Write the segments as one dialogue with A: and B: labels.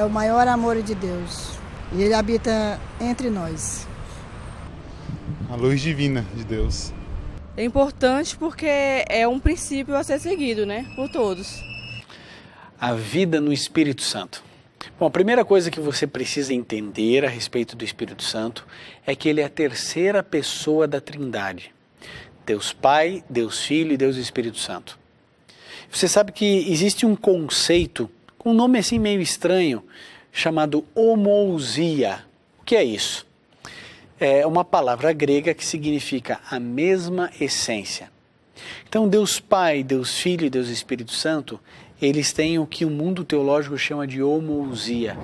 A: o maior amor de Deus. E Ele habita entre nós.
B: A luz divina de Deus.
C: É importante porque é um princípio a ser seguido, né? Por todos.
D: A vida no Espírito Santo. Bom, a primeira coisa que você precisa entender a respeito do Espírito Santo é que ele é a terceira pessoa da Trindade. Deus Pai, Deus Filho e Deus Espírito Santo. Você sabe que existe um conceito, com um nome assim meio estranho, chamado homoousia. O que é isso? É uma palavra grega que significa a mesma essência. Então Deus Pai, Deus Filho e Deus Espírito Santo, eles têm o que o mundo teológico chama de homoousia.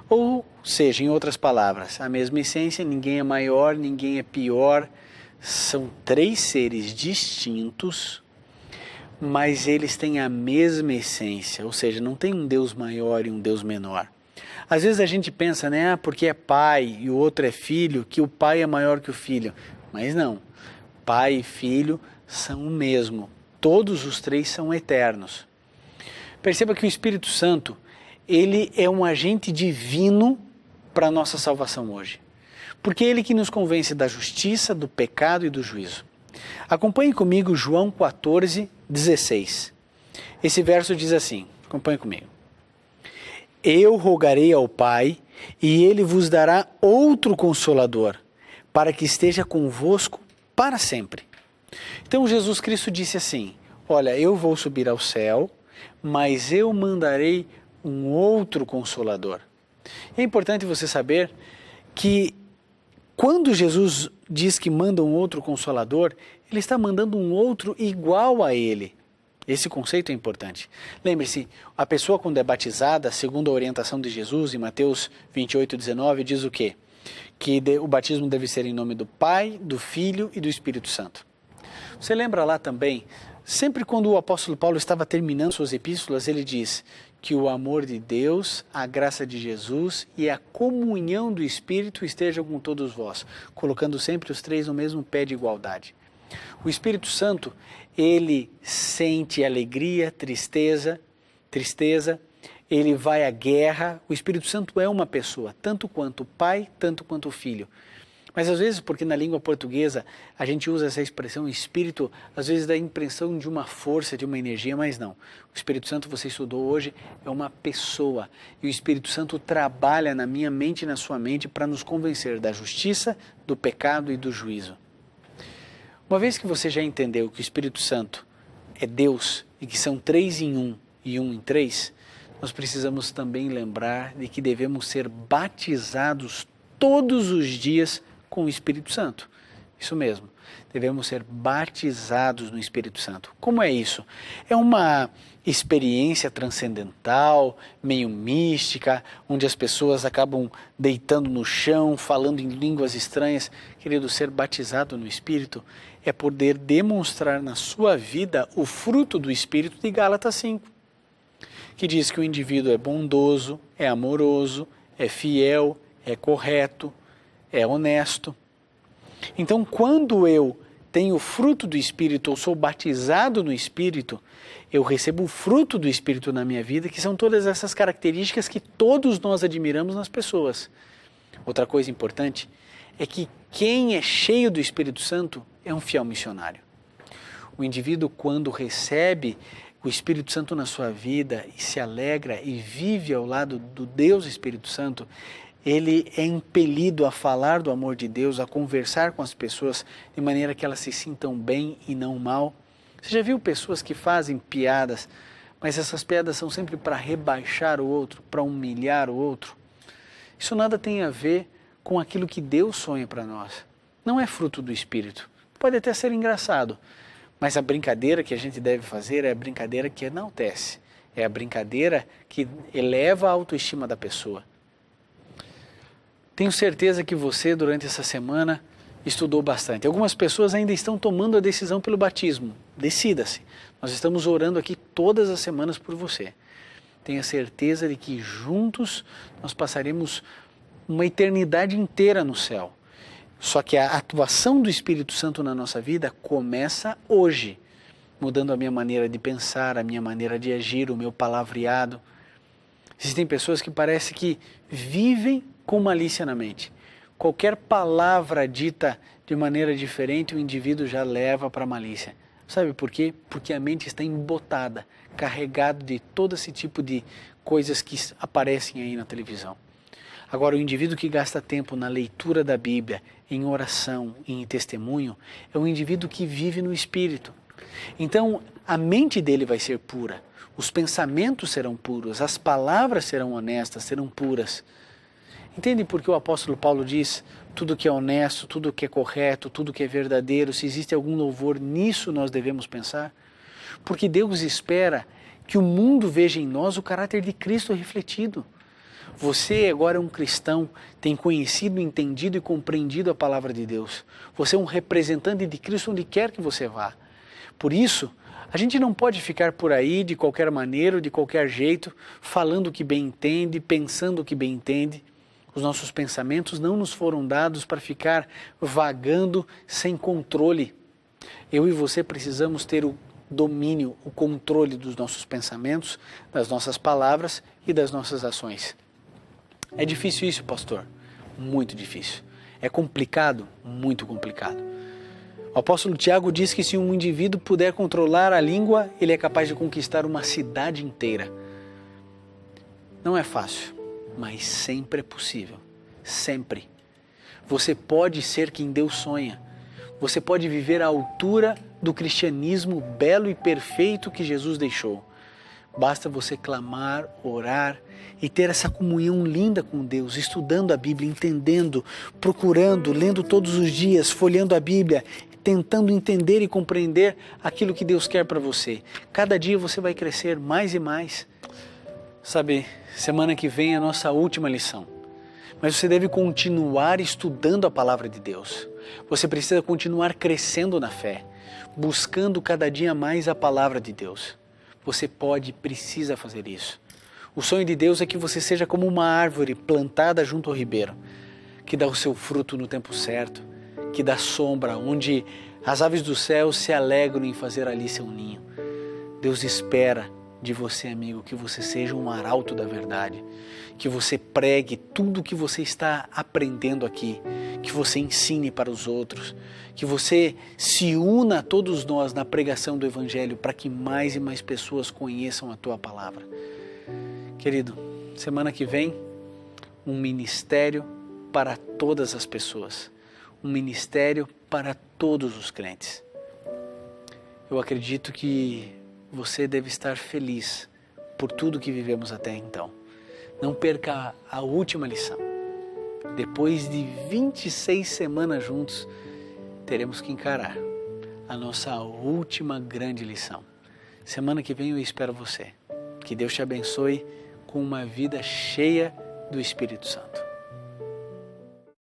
D: Ou seja, em outras palavras, a mesma essência, ninguém é maior, ninguém é pior. São três seres distintos, mas eles têm a mesma essência, ou seja, não tem um Deus maior e um Deus menor. Às vezes a gente pensa, né, porque é pai e o outro é filho, que o pai é maior que o filho. Mas não, pai e filho são o mesmo, todos os três são eternos. Perceba que o Espírito Santo, ele é um agente divino para a nossa salvação hoje. Porque é ele que nos convence da justiça, do pecado e do juízo. Acompanhe comigo João 14, 16. Esse verso diz assim, acompanhe comigo. Eu rogarei ao Pai, e Ele vos dará outro Consolador, para que esteja convosco para sempre. Então Jesus Cristo disse assim, olha, eu vou subir ao céu, mas eu mandarei um outro Consolador. É importante você saber que quando Jesus diz que manda um outro Consolador, Ele está mandando um outro igual a Ele. Esse conceito é importante. Lembre-se, a pessoa quando é batizada, segundo a orientação de Jesus, em Mateus 28, 19, diz o quê? Que o batismo deve ser em nome do Pai, do Filho e do Espírito Santo. Você lembra lá também, sempre quando o apóstolo Paulo estava terminando suas epístolas, ele diz que o amor de Deus, a graça de Jesus e a comunhão do Espírito estejam com todos vós, colocando sempre os três no mesmo pé de igualdade. O Espírito Santo, ele sente alegria, tristeza, ele vai à guerra. O Espírito Santo é uma pessoa, tanto quanto o Pai, tanto quanto o Filho. Mas às vezes, porque na língua portuguesa a gente usa essa expressão Espírito, às vezes dá a impressão de uma força, de uma energia, mas não. O Espírito Santo, você estudou hoje, é uma pessoa. E o Espírito Santo trabalha na minha mente e na sua mente para nos convencer da justiça, do pecado e do juízo. Uma vez que você já entendeu que o Espírito Santo é Deus e que são três em um e um em três, nós precisamos também lembrar de que devemos ser batizados todos os dias com o Espírito Santo. Isso mesmo, devemos ser batizados no Espírito Santo. Como é isso? É uma experiência transcendental, meio mística, onde as pessoas acabam deitando no chão, falando em línguas estranhas. Querido, ser batizado no Espírito é poder demonstrar na sua vida o fruto do Espírito de Gálatas 5, que diz que o indivíduo é bondoso, é amoroso, é fiel, é correto, é honesto. Então, quando eu tenho o fruto do Espírito, ou sou batizado no Espírito, eu recebo o fruto do Espírito na minha vida, que são todas essas características que todos nós admiramos nas pessoas. Outra coisa importante é que quem é cheio do Espírito Santo é um fiel missionário. O indivíduo, quando recebe o Espírito Santo na sua vida e se alegra e vive ao lado do Deus Espírito Santo, ele é impelido a falar do amor de Deus, a conversar com as pessoas de maneira que elas se sintam bem e não mal. Você já viu pessoas que fazem piadas, mas essas piadas são sempre para rebaixar o outro, para humilhar o outro? Isso nada tem a ver com aquilo que Deus sonha para nós. Não é fruto do Espírito. Pode até ser engraçado, mas a brincadeira que a gente deve fazer é a brincadeira que enaltece. É a brincadeira que eleva a autoestima da pessoa. Tenho certeza que você, durante essa semana, estudou bastante. Algumas pessoas ainda estão tomando a decisão pelo batismo. Decida-se. Nós estamos orando aqui todas as semanas por você. Tenha certeza de que juntos nós passaremos uma eternidade inteira no céu. Só que a atuação do Espírito Santo na nossa vida começa hoje, mudando a minha maneira de pensar, a minha maneira de agir, o meu palavreado. Existem pessoas que parece que vivem com malícia na mente. Qualquer palavra dita de maneira diferente, o indivíduo já leva para a malícia. Sabe por quê? Porque a mente está embotada, carregada de todo esse tipo de coisas que aparecem aí na televisão. Agora, o indivíduo que gasta tempo na leitura da Bíblia, em oração e em testemunho, é um indivíduo que vive no Espírito. Então, a mente dele vai ser pura, os pensamentos serão puros, as palavras serão honestas, serão puras. Entende por que o apóstolo Paulo diz: tudo que é honesto, tudo que é correto, tudo que é verdadeiro, se existe algum louvor, nisso nós devemos pensar? Porque Deus espera que o mundo veja em nós o caráter de Cristo refletido. Você agora é um cristão, tem conhecido, entendido e compreendido a palavra de Deus. Você é um representante de Cristo onde quer que você vá. Por isso, a gente não pode ficar por aí de qualquer maneira ou de qualquer jeito, falando o que bem entende, pensando o que bem entende. Os nossos pensamentos não nos foram dados para ficar vagando sem controle. Eu e você precisamos ter o domínio, o controle dos nossos pensamentos, das nossas palavras e das nossas ações. É difícil isso, pastor? Muito difícil. É complicado? Muito complicado. O apóstolo Tiago diz que se um indivíduo puder controlar a língua, ele é capaz de conquistar uma cidade inteira. Não é fácil, mas sempre é possível. Sempre. Você pode ser quem Deus sonha. Você pode viver à altura do cristianismo belo e perfeito que Jesus deixou. Basta você clamar, orar e ter essa comunhão linda com Deus, estudando a Bíblia, entendendo, procurando, lendo todos os dias, folheando a Bíblia, tentando entender e compreender aquilo que Deus quer para você. Cada dia você vai crescer mais e mais. Sabe, semana que vem é a nossa última lição. Mas você deve continuar estudando a palavra de Deus. Você precisa continuar crescendo na fé, buscando cada dia mais a palavra de Deus. Você pode e precisa fazer isso. O sonho de Deus é que você seja como uma árvore plantada junto ao ribeiro, que dá o seu fruto no tempo certo, que dá sombra, onde as aves do céu se alegram em fazer ali seu ninho. Deus espera de você, amigo, que você seja um arauto da verdade, que você pregue tudo o que você está aprendendo aqui, que você ensine para os outros, que você se una a todos nós na pregação do Evangelho para que mais e mais pessoas conheçam a tua palavra. Querido, semana que vem, um ministério para todas as pessoas, um ministério para todos os crentes. Eu acredito que você deve estar feliz por tudo que vivemos até então. Não perca a última lição. Depois de 26 semanas juntos, teremos que encarar a nossa última grande lição. Semana que vem eu espero você. Que Deus te abençoe com uma vida cheia do Espírito Santo.